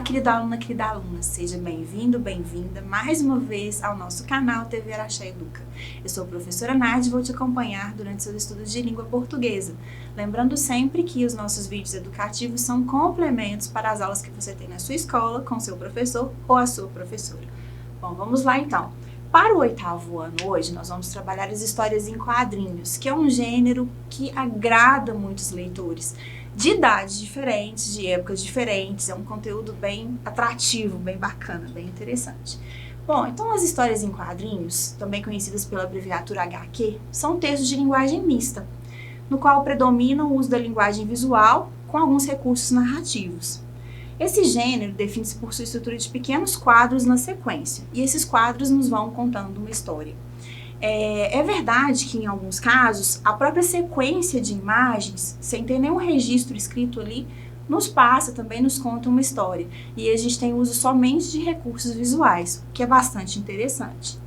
Olá, querida aluna, seja bem-vindo, bem-vinda mais uma vez ao nosso canal TV Araxá Educa. Eu sou a professora Nádia e vou te acompanhar durante seus estudos de língua portuguesa. Lembrando sempre que os nossos vídeos educativos são complementos para as aulas que você tem na sua escola com seu professor ou a sua professora. Bom, vamos lá então. Para o 8º ano hoje, nós vamos trabalhar as histórias em quadrinhos, que é um gênero que agrada muitos leitores. De idades diferentes, de épocas diferentes, é um conteúdo bem atrativo, bem bacana, bem interessante. Bom, então as histórias em quadrinhos, também conhecidas pela abreviatura HQ, são textos de linguagem mista, no qual predomina o uso da linguagem visual com alguns recursos narrativos. Esse gênero define-se por sua estrutura de pequenos quadros na sequência, e esses quadros nos vão contando uma história. É verdade que, em alguns casos, a própria sequência de imagens, sem ter nenhum registro escrito ali, nos passa, também nos conta uma história. E a gente tem uso somente de recursos visuais, o que é bastante interessante.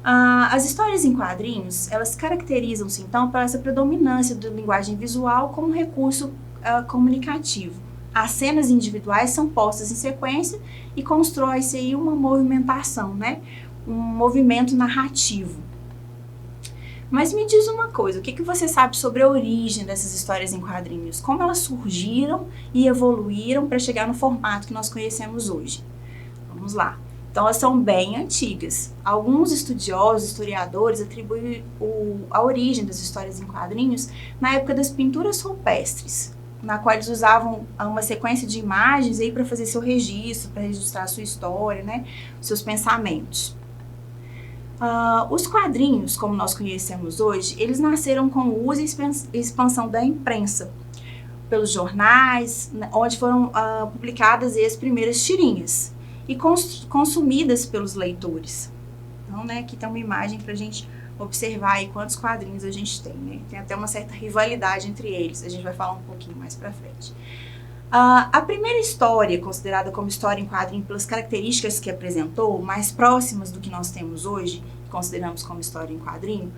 As histórias em quadrinhos, elas caracterizam-se, então, pela essa predominância da linguagem visual como recurso comunicativo. As cenas individuais são postas em sequência e constrói-se aí uma movimentação, né? Um movimento narrativo. Mas me diz uma coisa, o que você sabe sobre a origem dessas histórias em quadrinhos? Como elas surgiram e evoluíram para chegar no formato que nós conhecemos hoje? Vamos lá. Então, elas são bem antigas. Alguns estudiosos, historiadores, atribuem a origem das histórias em quadrinhos na época das pinturas rupestres, na qual eles usavam uma sequência de imagens aí para fazer seu registro, para registrar a sua história, né, seus pensamentos. Os quadrinhos, como nós conhecemos hoje, eles nasceram com o uso e expansão da imprensa, pelos jornais, onde foram publicadas as primeiras tirinhas, e consumidas pelos leitores. Então, né, aqui tem uma imagem para a gente observar aí quantos quadrinhos a gente tem, né? Tem até uma certa rivalidade entre eles, a gente vai falar um pouquinho mais pra frente. A primeira história, considerada como história em quadrinho pelas características que apresentou, mais próximas do que nós temos hoje, consideramos como história em quadrinho,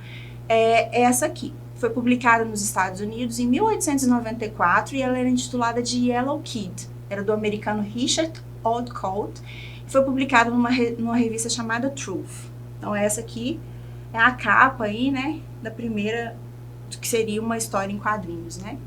é essa aqui. Foi publicada nos Estados Unidos em 1894 e ela era intitulada de Yellow Kid. Era do americano Richard Olcott e foi publicada numa revista chamada Truth. Então essa aqui é a capa aí, né, da primeira, que seria uma história em quadrinhos, né.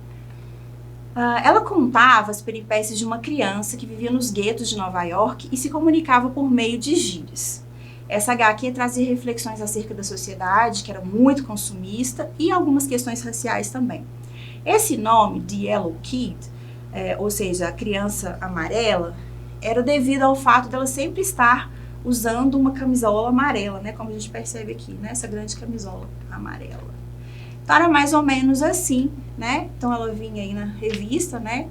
Ela contava as peripécias de uma criança que vivia nos guetos de Nova York e se comunicava por meio de gírias. Essa HQ trazia reflexões acerca da sociedade, que era muito consumista, e algumas questões raciais também. Esse nome, The Yellow Kid, ou seja, a criança amarela, era devido ao fato dela sempre estar usando uma camisola amarela, né, como a gente percebe aqui, né, essa grande camisola amarela. Então era mais ou menos assim, né, então ela vinha aí na revista, né,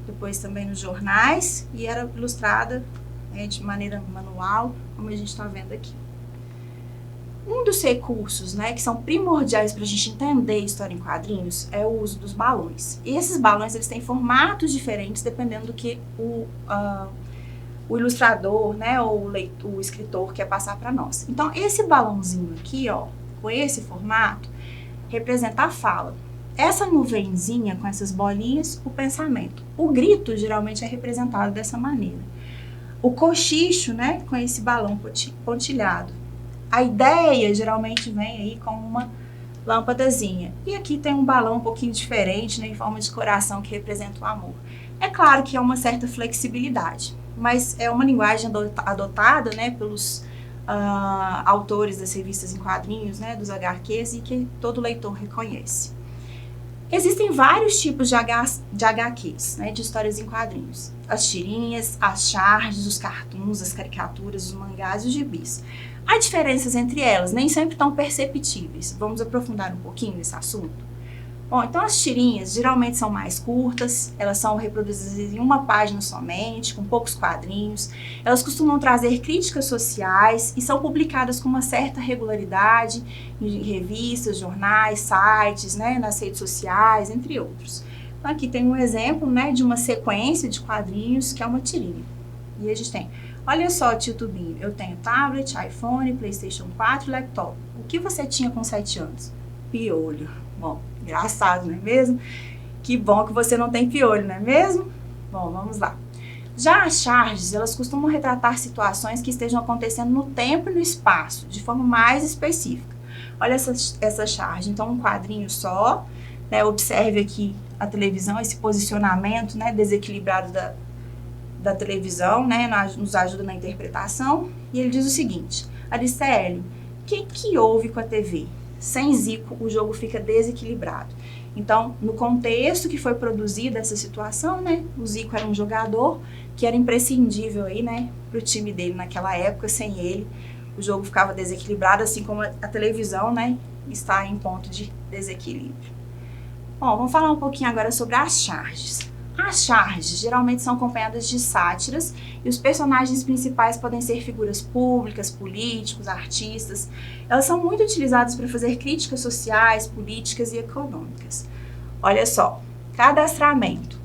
depois também nos jornais, e era ilustrada, né, de maneira manual, como a gente está vendo aqui. Um dos recursos, né, que são primordiais para a gente entender a história em quadrinhos é o uso dos balões. E esses balões, eles têm formatos diferentes dependendo do que o ilustrador, né, ou o escritor quer passar para nós. Então, esse balãozinho aqui, ó, com esse formato, representa a fala. Essa nuvenzinha com essas bolinhas, o pensamento. O grito, geralmente, é representado dessa maneira. O cochicho, né, com esse balão pontilhado. A ideia, geralmente, vem aí com uma lâmpadazinha. E aqui tem um balão um pouquinho diferente, né, em forma de coração, que representa o amor. É claro que é uma certa flexibilidade, mas é uma linguagem adotada, né, pelos autores das revistas em quadrinhos, né, dos HQs, e que todo leitor reconhece. Existem vários tipos de HQs, né, de histórias em quadrinhos. As tirinhas, as charges, os cartoons, as caricaturas, os mangás e os gibis. Há diferenças entre elas, nem sempre tão perceptíveis. Vamos aprofundar um pouquinho nesse assunto? Bom, então as tirinhas geralmente são mais curtas, elas são reproduzidas em uma página somente, com poucos quadrinhos, elas costumam trazer críticas sociais e são publicadas com uma certa regularidade em revistas, jornais, sites, né, nas redes sociais, entre outros. Então aqui tem um exemplo, né, de uma sequência de quadrinhos que é uma tirinha. E a gente tem, olha só, tio Tubinho, eu tenho tablet, iPhone, PlayStation 4 e laptop. O que você tinha com 7 anos? Piolho. Bom, engraçado, não é mesmo? Que bom que você não tem piolho, não é mesmo? Bom, vamos lá. Já as charges, elas costumam retratar situações que estejam acontecendo no tempo e no espaço, de forma mais específica. Olha essa charge, então um quadrinho só, né? Observe aqui a televisão, esse posicionamento, né, desequilibrado da televisão, né, nos ajuda na interpretação. E ele diz o seguinte: Aricélio, o que houve com a TV? Sem Zico, o jogo fica desequilibrado. Então, no contexto que foi produzida essa situação, né, o Zico era um jogador que era imprescindível aí, né, para o time dele naquela época. Sem ele, o jogo ficava desequilibrado, assim como a televisão, né, está em ponto de desequilíbrio. Bom, vamos falar um pouquinho agora sobre as charges. As charges geralmente são acompanhadas de sátiras e os personagens principais podem ser figuras públicas, políticos, artistas. Elas são muito utilizadas para fazer críticas sociais, políticas e econômicas. Olha só, cadastramento.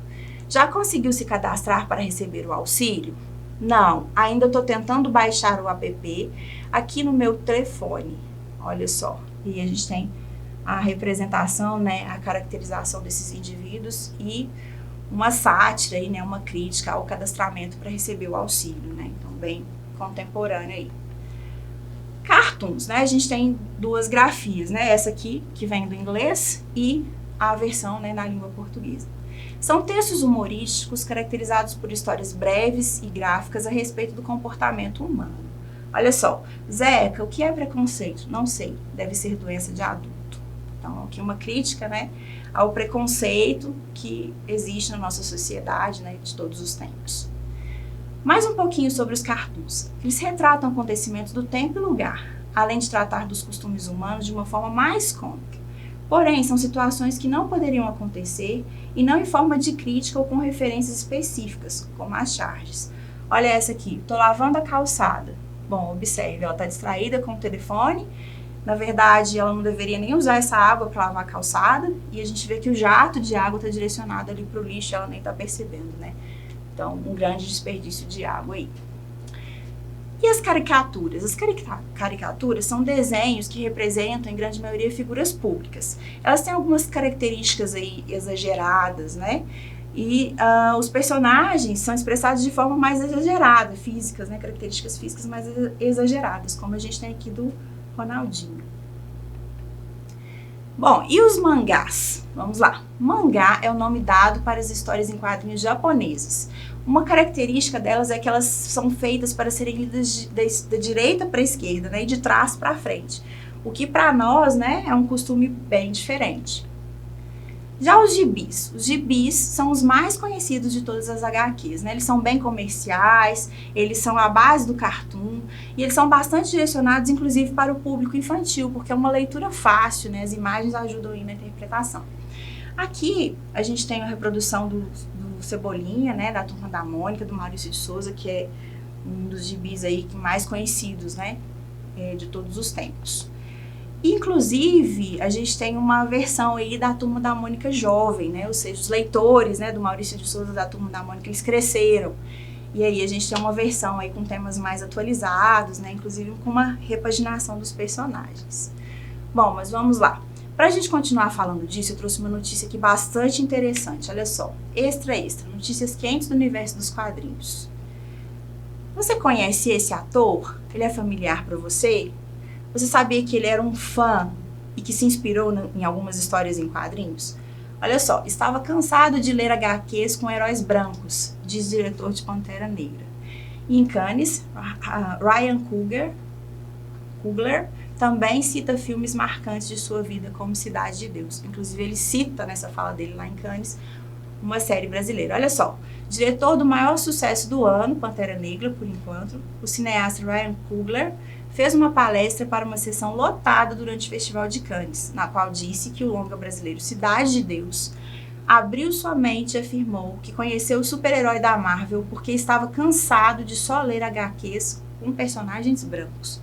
Já conseguiu se cadastrar para receber o auxílio? Não, ainda estou tentando baixar o app aqui no meu telefone. Olha só, e a gente tem a representação, né, a caracterização desses indivíduos e uma sátira aí, né, uma crítica ao cadastramento para receber o auxílio, né? Então, bem contemporâneo aí. Cartoons, né? A gente tem duas grafias, né? Essa aqui, que vem do inglês, e a versão, né, na língua portuguesa. São textos humorísticos caracterizados por histórias breves e gráficas a respeito do comportamento humano. Olha só, Zeca, o que é preconceito? Não sei, deve ser doença de adulto. Então, aqui uma crítica, né, ao preconceito que existe na nossa sociedade, né, de todos os tempos. Mais um pouquinho sobre os cartoons. Eles retratam acontecimentos do tempo e lugar, além de tratar dos costumes humanos de uma forma mais cômica. Porém, são situações que não poderiam acontecer e não em forma de crítica ou com referências específicas, como as charges. Olha essa aqui, tô lavando a calçada. Bom, observe, ela está distraída com o telefone. Na verdade, ela não deveria nem usar essa água para lavar a calçada, e a gente vê que o jato de água está direcionado ali para o lixo, ela nem está percebendo, né? Então, um grande desperdício de água aí. E as caricaturas? As caricaturas são desenhos que representam, em grande maioria, figuras públicas. Elas têm algumas características aí exageradas, né? E os personagens são expressados de forma mais exagerada, físicas, né? Características físicas mais exageradas, como a gente tem aqui do Ronaldinho. Bom, e os mangás? Vamos lá. Mangá é o nome dado para as histórias em quadrinhos japonesas. Uma característica delas é que elas são feitas para serem lidas da direita para a esquerda, né, e de trás para frente. O que para nós, né, é um costume bem diferente. Já os gibis são os mais conhecidos de todas as HQs, né? Eles são bem comerciais, eles são a base do cartoon e eles são bastante direcionados, inclusive, para o público infantil, porque é uma leitura fácil, né? As imagens ajudam aí na interpretação. Aqui a gente tem a reprodução do Cebolinha, né? Da Turma da Mônica, do Maurício de Souza, que é um dos gibis aí mais conhecidos, né? De todos os tempos. Inclusive, a gente tem uma versão aí da Turma da Mônica jovem, né? Ou seja, os leitores, né, do Maurício de Souza da Turma da Mônica, eles cresceram. E aí a gente tem uma versão aí com temas mais atualizados, né? Inclusive com uma repaginação dos personagens. Bom, mas vamos lá. Para a gente continuar falando disso, eu trouxe uma notícia aqui bastante interessante. Olha só, extra, notícias quentes do universo dos quadrinhos. Você conhece esse ator? Ele é familiar para você? Você sabia que ele era um fã e que se inspirou em algumas histórias em quadrinhos? Olha só, estava cansado de ler HQs com heróis brancos, diz o diretor de Pantera Negra. E em Cannes, Ryan Coogler também cita filmes marcantes de sua vida, como Cidade de Deus. Inclusive, ele cita nessa fala dele lá em Cannes uma série brasileira. Olha só, diretor do maior sucesso do ano, Pantera Negra, por enquanto, o cineasta Ryan Coogler fez uma palestra para uma sessão lotada durante o Festival de Cannes, na qual disse que o longa brasileiro Cidade de Deus abriu sua mente e afirmou que conheceu o super-herói da Marvel porque estava cansado de só ler HQs com personagens brancos.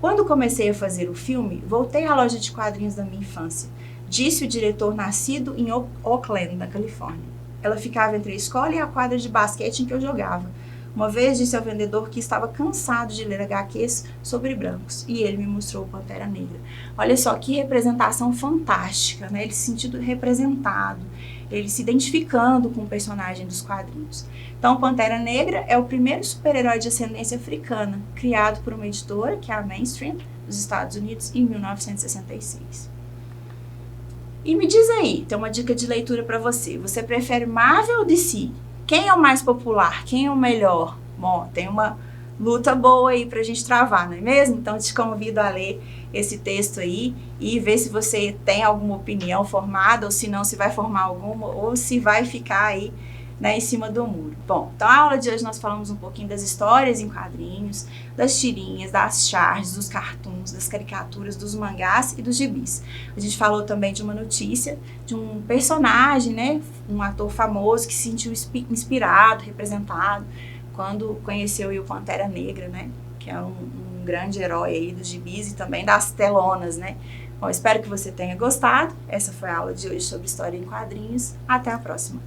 Quando comecei a fazer o filme, voltei à loja de quadrinhos da minha infância, disse o diretor nascido em Oakland, na Califórnia. Ela ficava entre a escola e a quadra de basquete em que eu jogava. Uma vez disse ao vendedor que estava cansado de ler HQs sobre brancos, e ele me mostrou o Pantera Negra. Olha só que representação fantástica, né? Ele se sentiu representado. ele se identificando com o personagem dos quadrinhos. Então, Pantera Negra é o primeiro super-herói de ascendência africana, criado por uma editora, que é a Mainstream, dos Estados Unidos, em 1966. E me diz aí, tem uma dica de leitura para você. Você prefere Marvel ou DC? Quem é o mais popular? Quem é o melhor? Bom, tem uma luta boa aí pra gente travar, não é mesmo? Então, te convido a ler esse texto aí e ver se você tem alguma opinião formada, ou se não, se vai formar alguma, ou se vai ficar aí, né, em cima do muro. Bom, então a aula de hoje nós falamos um pouquinho das histórias em quadrinhos, das tirinhas, das charges, dos cartoons, das caricaturas, dos mangás e dos gibis. A gente falou também de uma notícia de um personagem, né, um ator famoso que se sentiu inspirado, representado, quando conheceu o Pantera Negra, né, que é um grande herói aí dos gibis e também das telonas, né. Bom, espero que você tenha gostado. Essa foi a aula de hoje sobre história em quadrinhos. Até a próxima.